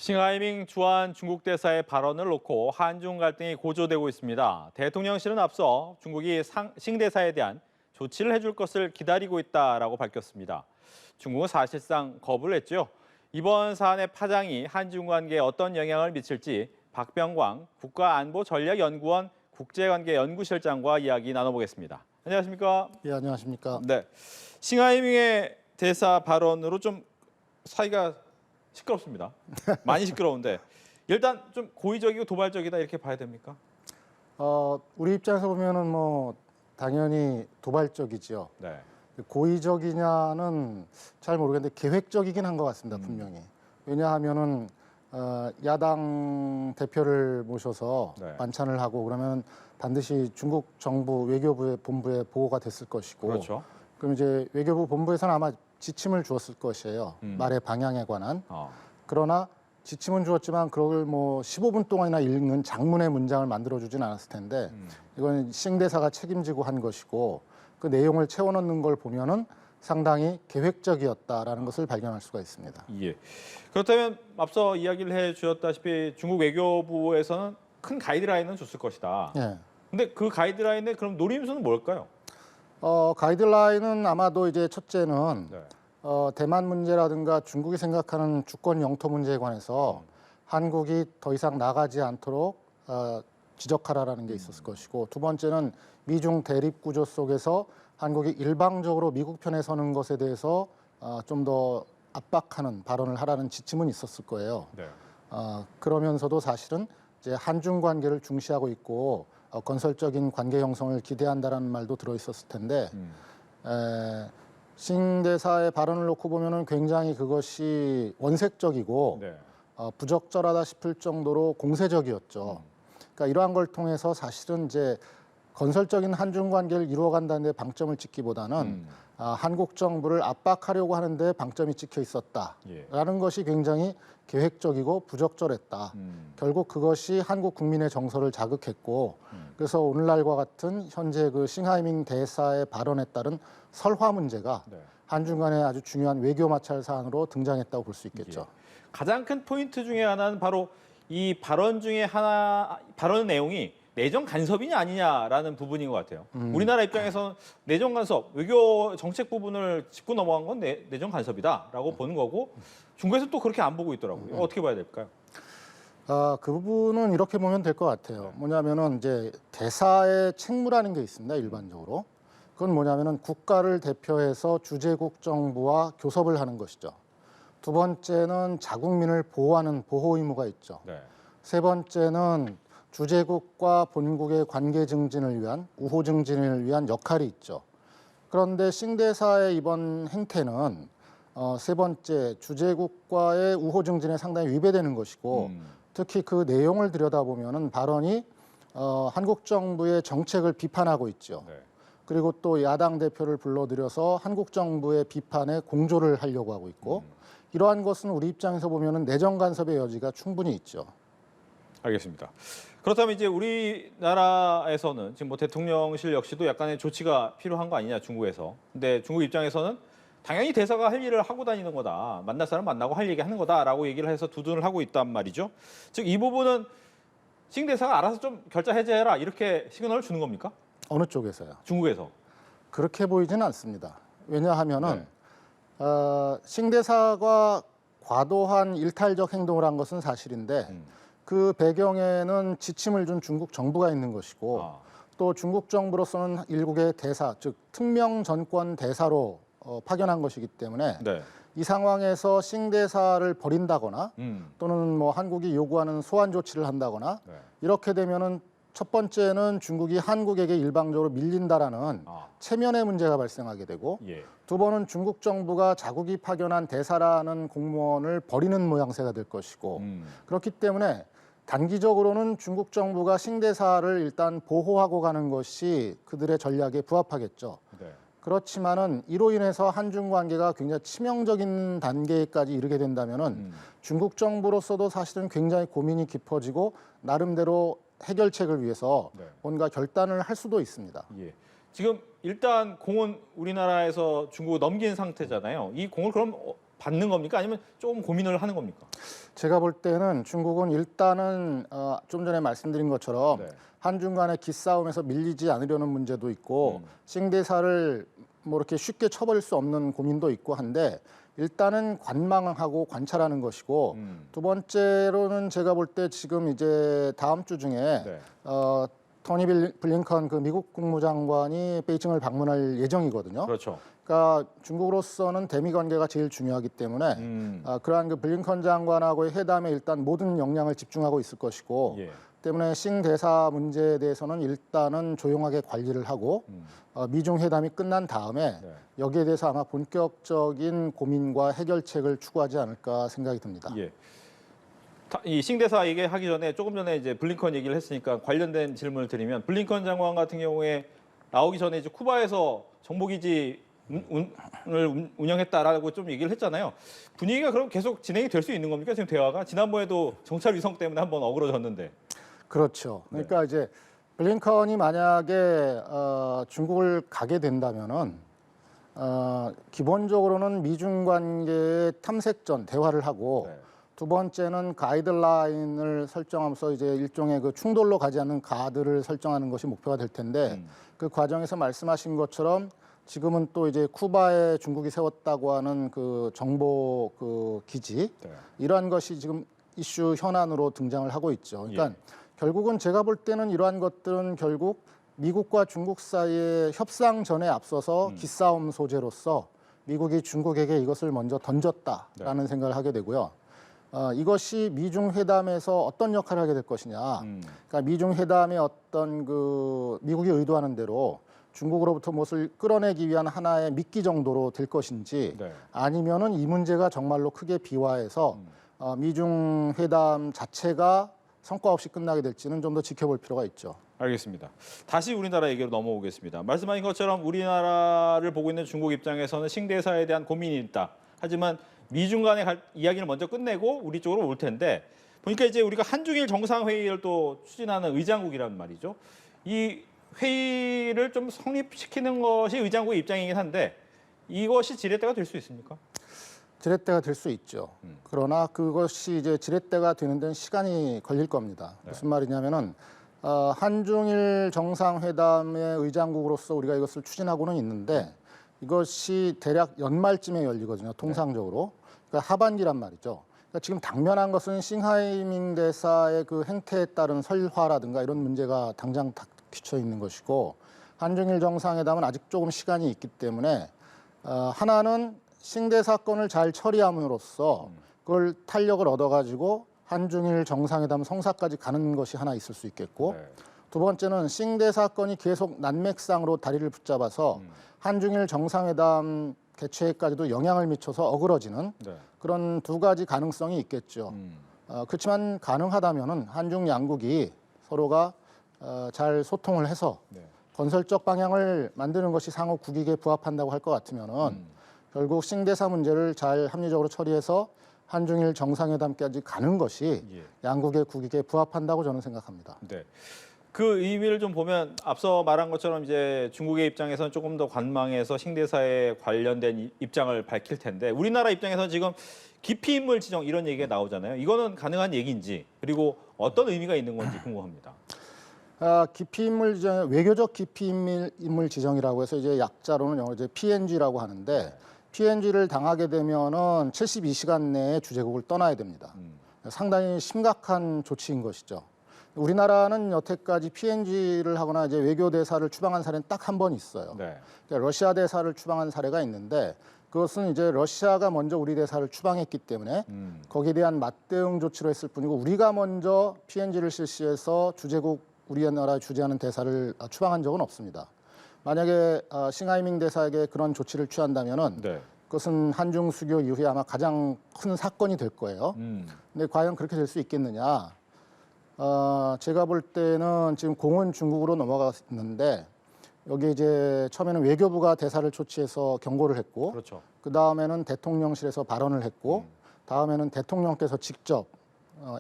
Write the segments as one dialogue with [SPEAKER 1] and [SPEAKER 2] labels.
[SPEAKER 1] 싱하이밍 주한 중국 대사의 발언을 놓고 한중 갈등이 고조되고 있습니다. 대통령실은 앞서 중국이 싱 대사에 대한 조치를 해줄 것을 기다리고 있다라고 밝혔습니다. 중국은 사실상 거부를 했죠. 이번 사안의 파장이 한중 관계에 어떤 영향을 미칠지 박병광 국가안보전략연구원 국제관계연구실장과 이야기 나눠보겠습니다. 안녕하십니까?
[SPEAKER 2] 예, 안녕하십니까?
[SPEAKER 1] 네, 싱하이밍의 대사 발언으로 좀 사이가 시끄럽습니다. 많이 시끄러운데 일단 좀 고의적이고 도발적이다 이렇게 봐야 됩니까?
[SPEAKER 2] 우리 입장에서 보면은 뭐 당연히 도발적이죠.
[SPEAKER 1] 네.
[SPEAKER 2] 고의적이냐는 잘 모르겠는데 계획적이긴 한 것 같습니다, 분명히. 왜냐하면은 야당 대표를 모셔서
[SPEAKER 1] 네.
[SPEAKER 2] 만찬을 하고 그러면 반드시 중국 정부 외교부의 본부에 보고가 됐을 것이고,
[SPEAKER 1] 그렇죠.
[SPEAKER 2] 그럼 이제 외교부 본부에서는 아마 지침을 주었을 것이에요. 말의 방향에 관한. 그러나 지침은 주었지만 그걸 뭐 15분 동안이나 읽는 장문의 문장을 만들어주진 않았을 텐데 이건 싱 대사가 책임지고 한 것이고 그 내용을 채워넣는 걸 보면은 상당히 계획적이었다라는 것을 발견할 수가 있습니다.
[SPEAKER 1] 예. 그렇다면 앞서 이야기를 해주셨다시피 중국 외교부에서는 큰 가이드라인은 줬을 것이다.
[SPEAKER 2] 예.
[SPEAKER 1] 근데 그 가이드라인의 그럼 노림수는 뭘까요?
[SPEAKER 2] 가이드라인은 아마도 이제 첫째는
[SPEAKER 1] 네.
[SPEAKER 2] 대만 문제라든가 중국이 생각하는 주권 영토 문제에 관해서 한국이 더 이상 나가지 않도록 지적하라라는 게 있었을 것이고, 두 번째는 미중 대립 구조 속에서 한국이 일방적으로 미국 편에 서는 것에 대해서 좀 더 압박하는 발언을 하라는 지침은 있었을 거예요.
[SPEAKER 1] 네.
[SPEAKER 2] 그러면서도 사실은 이제 한중 관계를 중시하고 있고 건설적인 관계 형성을 기대한다라는 말도 들어 있었을 텐데 싱 대사의 발언을 놓고 보면은 굉장히 그것이 원색적이고
[SPEAKER 1] 네.
[SPEAKER 2] 부적절하다 싶을 정도로 공세적이었죠. 그러니까 이러한 걸 통해서 사실은 이제 건설적인 한중 관계를 이루어간다는 데 방점을 찍기보다는 한국 정부를 압박하려고 하는데 방점이 찍혀 있었다라는 것이 굉장히 계획적이고 부적절했다. 결국 그것이 한국 국민의 정서를 자극했고 그래서 오늘날과 같은 현재 그 싱하이밍 대사의 발언에 따른 설화 문제가
[SPEAKER 1] 네.
[SPEAKER 2] 한중 간의 아주 중요한 외교 마찰 사안으로 등장했다고 볼 수 있겠죠.
[SPEAKER 1] 예. 가장 큰 포인트 중에 하나는 바로 이 발언 중에 발언 내용이 내정 간섭이냐 아니냐라는 부분인 것 같아요. 우리나라 입장에서는 내정 간섭, 외교 정책 부분을 짚고 넘어간 건 내정 간섭이다라고 보는 거고 중국에서 또 그렇게 안 보고 있더라고요. 어떻게 봐야 될까요?
[SPEAKER 2] 그 부분은 이렇게 보면 될 것 같아요. 뭐냐면은 이제 대사의 책무라는 게 있습니다, 일반적으로. 그건 뭐냐면은 국가를 대표해서 주재국 정부와 교섭을 하는 것이죠. 두 번째는 자국민을 보호하는 보호 의무가 있죠.
[SPEAKER 1] 네.
[SPEAKER 2] 세 번째는 주재국과 본국의 관계 증진을 위한 우호 증진을 위한 역할이 있죠. 그런데 싱 대사의 이번 행태는 세 번째 주재국과의 우호 증진에 상당히 위배되는 것이고 특히 그 내용을 들여다보면은 발언이 한국 정부의 정책을 비판하고 있죠.
[SPEAKER 1] 네.
[SPEAKER 2] 그리고 또 야당 대표를 불러들여서 한국 정부의 비판에 공조를 하려고 하고 있고 이러한 것은 우리 입장에서 보면은 내정 간섭의 여지가 충분히 있죠.
[SPEAKER 1] 알겠습니다. 그렇다면 이제 우리나라에서는 지금 뭐 대통령실 역시도 약간의 조치가 필요한 거 아니냐 중국에서. 근데 중국 입장에서는 당연히 대사가 할 일을 하고 다니는 거다. 만날 사람 만나고 할 얘기 하는 거다라고 얘기를 해서 두둔을 하고 있단 말이죠. 즉 이 부분은 싱 대사가 알아서 좀 결자 해제해라 이렇게 시그널을 주는 겁니까?
[SPEAKER 2] 어느 쪽에서요?
[SPEAKER 1] 중국에서.
[SPEAKER 2] 그렇게 보이지는 않습니다. 왜냐하면은 싱 대사가 과도한 일탈적 행동을 한 것은 사실인데 그 배경에는 지침을 준 중국 정부가 있는 것이고 또 중국 정부로서는 일국의 대사, 즉 특명 전권 대사로 파견한 것이기 때문에
[SPEAKER 1] 네.
[SPEAKER 2] 이 상황에서 싱 대사를 버린다거나 또는 뭐 한국이 요구하는 소환 조치를 한다거나
[SPEAKER 1] 네.
[SPEAKER 2] 이렇게 되면은 첫 번째는 중국이 한국에게 일방적으로 밀린다라는 체면의 문제가 발생하게 되고
[SPEAKER 1] 예.
[SPEAKER 2] 두 번은 중국 정부가 자국이 파견한 대사라는 공무원을 버리는 모양새가 될 것이고 그렇기 때문에 단기적으로는 중국 정부가 싱 대사를 일단 보호하고 가는 것이 그들의 전략에 부합하겠죠.
[SPEAKER 1] 네.
[SPEAKER 2] 그렇지만은 이로 인해서 한중 관계가 굉장히 치명적인 단계까지 이르게 된다면은 중국 정부로서도 사실은 굉장히 고민이 깊어지고 나름대로 해결책을 위해서
[SPEAKER 1] 네.
[SPEAKER 2] 뭔가 결단을 할 수도 있습니다.
[SPEAKER 1] 예. 지금 일단 공은 우리나라에서 중국에 넘긴 상태잖아요. 이 공을 그럼 받는 겁니까? 아니면 조금 고민을 하는 겁니까?
[SPEAKER 2] 제가 볼 때는 중국은 일단은 좀 전에 말씀드린 것처럼
[SPEAKER 1] 네.
[SPEAKER 2] 한중 간의 기싸움에서 밀리지 않으려는 문제도 있고 싱대사를 뭐 이렇게 쉽게 쳐버릴 수 없는 고민도 있고 한데 일단은 관망하고 관찰하는 것이고 두 번째로는 제가 볼 때 지금 이제 다음 주 중에
[SPEAKER 1] 네.
[SPEAKER 2] 토니 블링컨 그 미국 국무장관이 베이징을 방문할 예정이거든요.
[SPEAKER 1] 그렇죠.
[SPEAKER 2] 그러니까 중국으로서는 대미 관계가 제일 중요하기 때문에 그러한 그 블링컨 장관하고의 회담에 일단 모든 역량을 집중하고 있을 것이고
[SPEAKER 1] 예.
[SPEAKER 2] 때문에 싱 대사 문제에 대해서는 일단은 조용하게 관리를 하고 미중 회담이 끝난 다음에
[SPEAKER 1] 네.
[SPEAKER 2] 여기에 대해서 아마 본격적인 고민과 해결책을 추구하지 않을까 생각이 듭니다.
[SPEAKER 1] 예. 이 싱대사 얘기하기 전에 조금 전에 이제 블링컨 얘기를 했으니까 관련된 질문을 드리면 블링컨 장관 같은 경우에 나오기 전에 이제 쿠바에서 정보기지 을 운영했다라고 좀 얘기를 했잖아요. 분위기가 그럼 계속 진행이 될 수 있는 겁니까? 지금 대화가 지난번에도 정찰 위성 때문에 한번 어그러졌는데.
[SPEAKER 2] 그렇죠. 그러니까 이제 블링컨이 만약에 중국을 가게 된다면은 기본적으로는 미중 관계의 탐색전 대화를 하고
[SPEAKER 1] 네.
[SPEAKER 2] 두 번째는 가이드라인을 설정하면서 이제 일종의 그 충돌로 가지 않는 가드를 설정하는 것이 목표가 될 텐데 그 과정에서 말씀하신 것처럼 지금은 또 이제 쿠바에 중국이 세웠다고 하는 그 정보 그 기지
[SPEAKER 1] 네.
[SPEAKER 2] 이러한 것이 지금 이슈 현안으로 등장을 하고 있죠. 그러니까 결국은 제가 볼 때는 이러한 것들은 결국 미국과 중국 사이의 협상전에 앞서서 기싸움 소재로서 미국이 중국에게 이것을 먼저 던졌다라는 생각을 하게 되고요. 이것이 미중 회담에서 어떤 역할을 하게 될 것이냐. 그러니까 미중 회담의 어떤 그 미국이 의도하는 대로 중국으로부터 무엇을 끌어내기 위한 하나의 미끼 정도로 될 것인지
[SPEAKER 1] 네.
[SPEAKER 2] 아니면은 이 문제가 정말로 크게 비화해서 미중 회담 자체가 성과 없이 끝나게 될지는 좀 더 지켜볼 필요가 있죠.
[SPEAKER 1] 알겠습니다. 다시 우리나라 얘기로 넘어오겠습니다. 말씀하신 것처럼 우리나라를 보고 있는 중국 입장에서는 싱대사에 대한 고민이 있다. 하지만 미중 간의 이야기를 먼저 끝내고 우리 쪽으로 올 텐데 보니까 이제 우리가 한중일 정상회의를 또 추진하는 의장국이란 말이죠. 이 회의를 좀 성립시키는 것이 의장국의 입장이긴 한데 이것이 지렛대가 될 수 있습니까?
[SPEAKER 2] 지렛대가 될 수 있죠. 그러나 그것이 이제 지렛대가 되는 데는 시간이 걸릴 겁니다. 무슨 말이냐면은 한중일 정상회담의 의장국으로서 우리가 이것을 추진하고는 있는데 이것이 대략 연말쯤에 열리거든요. 통상적으로. 그러니까 하반기란 말이죠. 그러니까 지금 당면한 것은 싱하이밍 대사의 그 행태에 따른 설화라든가 이런 문제가 당장 닥쳐 있는 것이고 한중일 정상회담은 아직 조금 시간이 있기 때문에 하나는 싱대 사건을 잘 처리함으로써 그걸 탄력을 얻어가지고 한중일 정상회담 성사까지 가는 것이 하나 있을 수 있겠고 두 번째는 싱대 사건이 계속 난맥상으로 다리를 붙잡아서 한중일 정상회담 개최까지도 영향을 미쳐서 어그러지는 그런 두 가지 가능성이 있겠죠. 그렇지만 가능하다면은 한중 양국이 서로가 잘 소통을 해서 건설적 방향을 만드는 것이 상호 국익에 부합한다고 할 것 같으면은 결국 싱대사 문제를 잘 합리적으로 처리해서 한중일 정상회담까지 가는 것이 양국의 국익에 부합한다고 저는 생각합니다.
[SPEAKER 1] 네. 그 의미를 좀 보면 앞서 말한 것처럼 이제 중국의 입장에서는 조금 더 관망해서 싱대사에 관련된 입장을 밝힐 텐데 우리나라 입장에서는 지금 기피 인물 지정 이런 얘기가 나오잖아요. 이거는 가능한 얘기인지 그리고 어떤 의미가 있는 건지 궁금합니다.
[SPEAKER 2] 기피 인물 지정, 외교적 기피 인물 지정이라고 해서 이제 약자로는 영어로 이제 PNG라고 하는데 PNG를 당하게 되면은 72시간 내에 주재국을 떠나야 됩니다. 상당히 심각한 조치인 것이죠. 우리나라는 여태까지 PNG를 하거나 이제 외교 대사를 추방한 사례는 딱 한 번 있어요. 그러니까 러시아 대사를 추방한 사례가 있는데 그것은 이제 러시아가 먼저 우리 대사를 추방했기 때문에 거기에 대한 맞대응 조치로 했을 뿐이고 우리가 먼저 PNG를 실시해서 주재국 우리나라 주재하는 대사를 추방한 적은 없습니다. 만약에 싱하이밍 대사에게 그런 조치를 취한다면은 그것은 한중 수교 이후에 아마 가장 큰 사건이 될 거예요. 근데 과연 그렇게 될 수 있겠느냐? 제가 볼 때는 지금 공은 중국으로 넘어갔는데 여기 이제 처음에는 외교부가 대사를 초치해서 경고를 했고, 그 다음에는 대통령실에서 발언을 했고, 다음에는 대통령께서 직접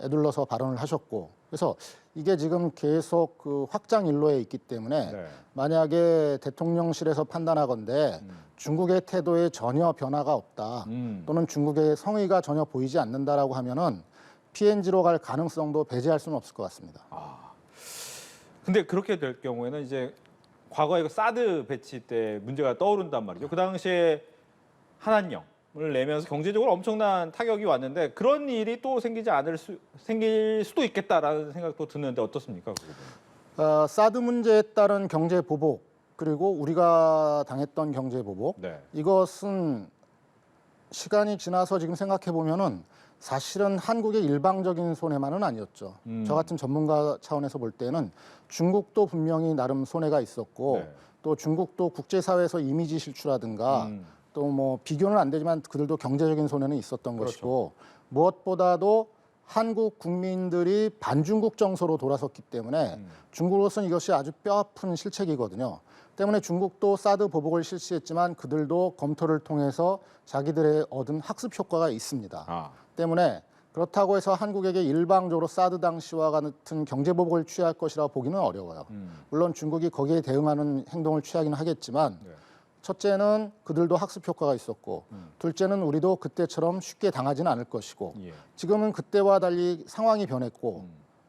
[SPEAKER 2] 애둘러서 발언을 하셨고 그래서 이게 지금 계속 그 확장 일로에 있기 때문에
[SPEAKER 1] 네.
[SPEAKER 2] 만약에 대통령실에서 판단하건대 중국의 태도에 전혀 변화가 없다 또는 중국의 성의가 전혀 보이지 않는다라고 하면은 PNG로 갈 가능성도 배제할 수는 없을 것 같습니다.
[SPEAKER 1] 근데 그렇게 될 경우에는 이제 과거에 그 사드 배치 때 문제가 떠오른단 말이죠. 그 당시에 한한령을 내면서 경제적으로 엄청난 타격이 왔는데 그런 일이 또 생길 수도 있겠다라는 생각도 드는데 어떻습니까? 그 부분은?
[SPEAKER 2] 사드 문제에 따른 경제 보복 그리고 우리가 당했던 경제 보복
[SPEAKER 1] 네.
[SPEAKER 2] 이것은 시간이 지나서 지금 생각해 보면은 사실은 한국의 일방적인 손해만은 아니었죠. 저 같은 전문가 차원에서 볼 때는 중국도 분명히 나름 손해가 있었고
[SPEAKER 1] 네.
[SPEAKER 2] 또 중국도 국제사회에서 이미지 실추라든가 또 뭐 비교는 안 되지만 그들도 경제적인 손해는 있었던
[SPEAKER 1] 그렇죠.
[SPEAKER 2] 것이고 무엇보다도 한국 국민들이 반중국 정서로 돌아섰기 때문에 중국으로서는 이것이 아주 뼈아픈 실책이거든요. 때문에 중국도 사드 보복을 실시했지만 그들도 검토를 통해서 자기들의 얻은 학습 효과가 있습니다. 때문에 그렇다고 해서 한국에게 일방적으로 사드 당시와 같은 경제 보복을 취할 것이라 보기는 어려워요. 물론 중국이 거기에 대응하는 행동을 취하기는 하겠지만
[SPEAKER 1] 네.
[SPEAKER 2] 첫째는 그들도 학습 효과가 있었고 둘째는 우리도 그때처럼 쉽게 당하지는 않을 것이고
[SPEAKER 1] 예.
[SPEAKER 2] 지금은 그때와 달리 상황이 변했고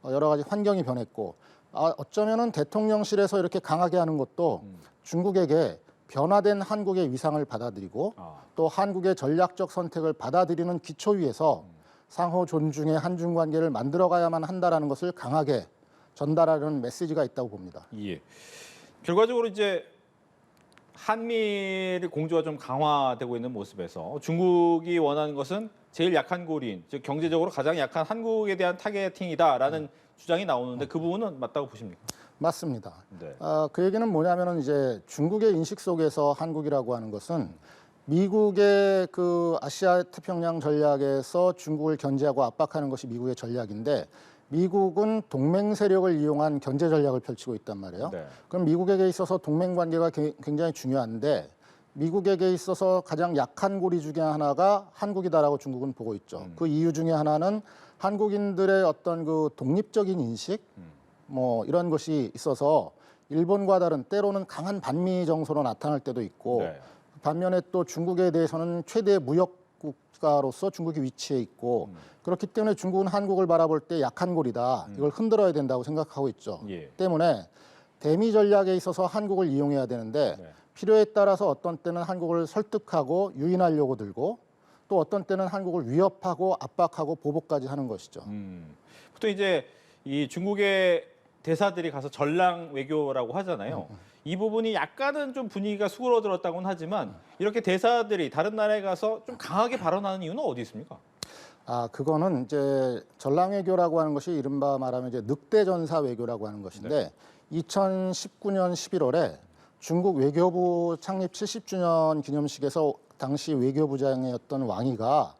[SPEAKER 2] 여러 가지 환경이 변했고 어쩌면은 대통령실에서 이렇게 강하게 하는 것도 중국에게 변화된 한국의 위상을 받아들이고 또 한국의 전략적 선택을 받아들이는 기초 위에서 상호 존중의 한중 관계를 만들어가야만 한다라는 것을 강하게 전달하려는 메시지가 있다고 봅니다.
[SPEAKER 1] 예. 결과적으로 이제 한미일 공조가 좀 강화되고 있는 모습에서 중국이 원하는 것은 제일 약한 고리인, 즉 경제적으로 가장 약한 한국에 대한 타겟팅이다라는 주장이 나오는데 그 부분은 맞다고 보십니까?
[SPEAKER 2] 맞습니다.
[SPEAKER 1] 네.
[SPEAKER 2] 그 얘기는 뭐냐면은 이제 중국의 인식 속에서 한국이라고 하는 것은 미국의 그 아시아 태평양 전략에서 중국을 견제하고 압박하는 것이 미국의 전략인데 미국은 동맹 세력을 이용한 견제 전략을 펼치고 있단 말이에요.
[SPEAKER 1] 네.
[SPEAKER 2] 그럼 미국에게 있어서 동맹 관계가 굉장히 중요한데 미국에게 있어서 가장 약한 고리 중에 하나가 한국이다라고 중국은 보고 있죠. 그 이유 중에 하나는 한국인들의 어떤 그 독립적인 인식 뭐 이런 것이 있어서 일본과 다른 때로는 강한 반미 정서로 나타날 때도 있고
[SPEAKER 1] 네.
[SPEAKER 2] 반면에 또 중국에 대해서는 최대 무역 국가로서 중국이 위치해 있고 그렇기 때문에 중국은 한국을 바라볼 때 약한 고리다. 이걸 흔들어야 된다고 생각하고 있죠.
[SPEAKER 1] 예.
[SPEAKER 2] 때문에 대미 전략에 있어서 한국을 이용해야 되는데
[SPEAKER 1] 네.
[SPEAKER 2] 필요에 따라서 어떤 때는 한국을 설득하고 유인하려고 들고 또 어떤 때는 한국을 위협하고 압박하고 보복까지 하는 것이죠.
[SPEAKER 1] 보통 이제 이 중국의 대사들이 가서 전랑 외교라고 하잖아요. 이 부분이 약간은 좀 분위기가 수그러들었다고는 하지만 이렇게 대사들이 다른 나라에 가서 좀 강하게 발언하는 이유는 어디 있습니까?
[SPEAKER 2] 그거는 이제 전랑 외교라고 하는 것이 이른바 말하면 이제 늑대 전사 외교라고 하는 것인데 2019년 11월에 중국 외교부 창립 70주년 기념식에서 당시 외교부장이었던 왕이가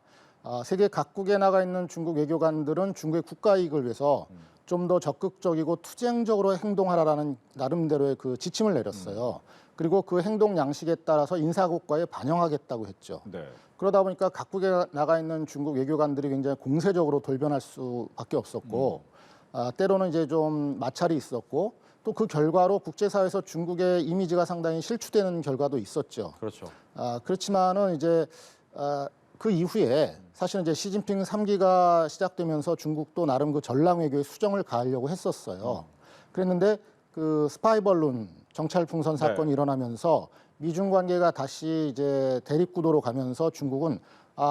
[SPEAKER 2] 세계 각국에 나가 있는 중국 외교관들은 중국의 국가 이익을 위해서 좀 더 적극적이고 투쟁적으로 행동하라라는 나름대로의 그 지침을 내렸어요. 그리고 그 행동 양식에 따라서 인사고과에 반영하겠다고 했죠.
[SPEAKER 1] 네.
[SPEAKER 2] 그러다 보니까 각국에 나가 있는 중국 외교관들이 굉장히 공세적으로 돌변할 수밖에 없었고 때로는 이제 좀 마찰이 있었고 또 그 결과로 국제사회에서 중국의 이미지가 상당히 실추되는 결과도 있었죠.
[SPEAKER 1] 그렇죠.
[SPEAKER 2] 그렇지만은 이제 그 이후에 사실은 이제 시진핑 3기가 시작되면서 중국도 나름 그 전랑 외교에 수정을 가하려고 했었어요. 그랬는데 그 스파이 벌룬 정찰 풍선 사건이 일어나면서 미중 관계가 다시 이제 대립 구도로 가면서 중국은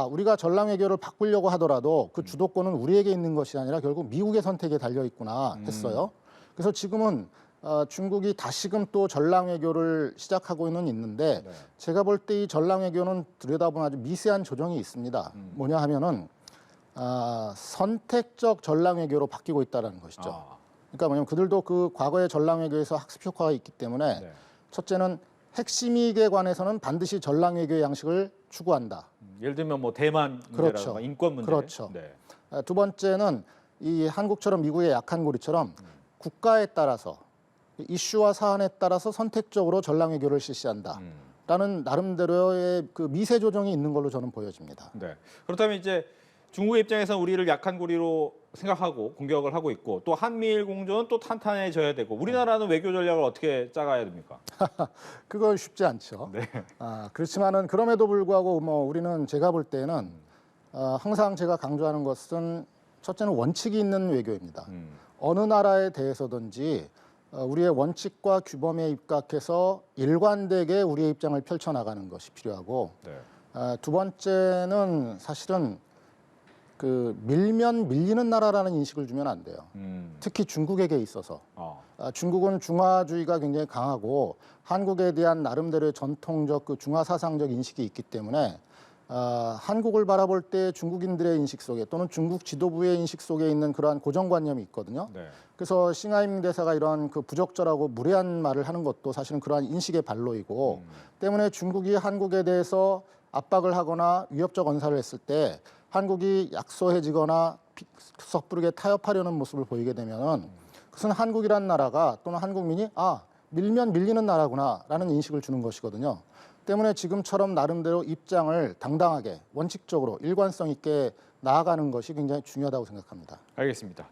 [SPEAKER 2] 우리가 전랑 외교를 바꾸려고 하더라도 그 주도권은 우리에게 있는 것이 아니라 결국 미국의 선택에 달려 있구나 했어요. 그래서 지금은 중국이 다시금 또 전랑 외교를 시작하고는 있는데 제가 볼 때 이 전랑 외교는 들여다보면 아주 미세한 조정이 있습니다. 뭐냐 하면은 선택적 전랑 외교로 바뀌고 있다는 것이죠. 그러니까 뭐냐면 그들도 그 과거의 전랑 외교에서 학습 효과가 있기 때문에 첫째는 핵심 이익에 관해서는 반드시 전랑 외교의 양식을 추구한다.
[SPEAKER 1] 예를 들면 뭐 대만 문제라든가
[SPEAKER 2] 그렇죠.
[SPEAKER 1] 인권 문제.
[SPEAKER 2] 그렇죠.
[SPEAKER 1] 네.
[SPEAKER 2] 두 번째는 이 한국처럼 미국의 약한 고리처럼 국가에 따라서 이슈와 사안에 따라서 선택적으로 전랑 외교를 실시한다라는 나름대로의 그 미세 조정이 있는 걸로 저는 보여집니다.
[SPEAKER 1] 네. 그렇다면 이제 중국의 입장에서는 우리를 약한 고리로 생각하고 공격을 하고 있고 또 한미일 공조는 또 탄탄해져야 되고 우리나라는 외교 전략을 어떻게 짜가야 됩니까?
[SPEAKER 2] 그건 쉽지 않죠.
[SPEAKER 1] 네.
[SPEAKER 2] 그렇지만은 그럼에도 불구하고 뭐 우리는 제가 볼 때는 항상 제가 강조하는 것은 첫째는 원칙이 있는 외교입니다. 어느 나라에 대해서든지 우리의 원칙과 규범에 입각해서 일관되게 우리의 입장을 펼쳐나가는 것이 필요하고
[SPEAKER 1] 네.
[SPEAKER 2] 두 번째는 사실은 그 밀면 밀리는 나라라는 인식을 주면 안 돼요. 특히 중국에게 있어서 중국은 중화주의가 굉장히 강하고 한국에 대한 나름대로의 전통적 그 중화 사상적 인식이 있기 때문에 한국을 바라볼 때 중국인들의 인식 속에 또는 중국 지도부의 인식 속에 있는 그러한 고정관념이 있거든요.
[SPEAKER 1] 네.
[SPEAKER 2] 그래서 싱하이밍 대사가 이러한 그 부적절하고 무례한 말을 하는 것도 사실은 그러한 인식의 발로이고 때문에 중국이 한국에 대해서 압박을 하거나 위협적 언사를 했을 때 한국이 약소해지거나 섣부르게 타협하려는 모습을 보이게 되면은 그것은 한국이란 나라가 또는 한국민이 밀면 밀리는 나라구나라는 인식을 주는 것이거든요. 때문에 지금처럼 나름대로 입장을 당당하게 원칙적으로 일관성 있게 나아가는 것이 굉장히 중요하다고 생각합니다.
[SPEAKER 1] 알겠습니다.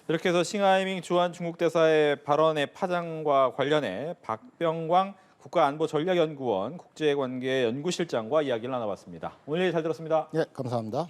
[SPEAKER 1] 이렇게 해서 싱하이밍 주한 중국 대사의 발언의 파장과 관련해 박병광 국가안보전략연구원 국제관계연구실장과 이야기를 나눠봤습니다. 오늘 얘기 잘 들었습니다.
[SPEAKER 2] 예, 감사합니다.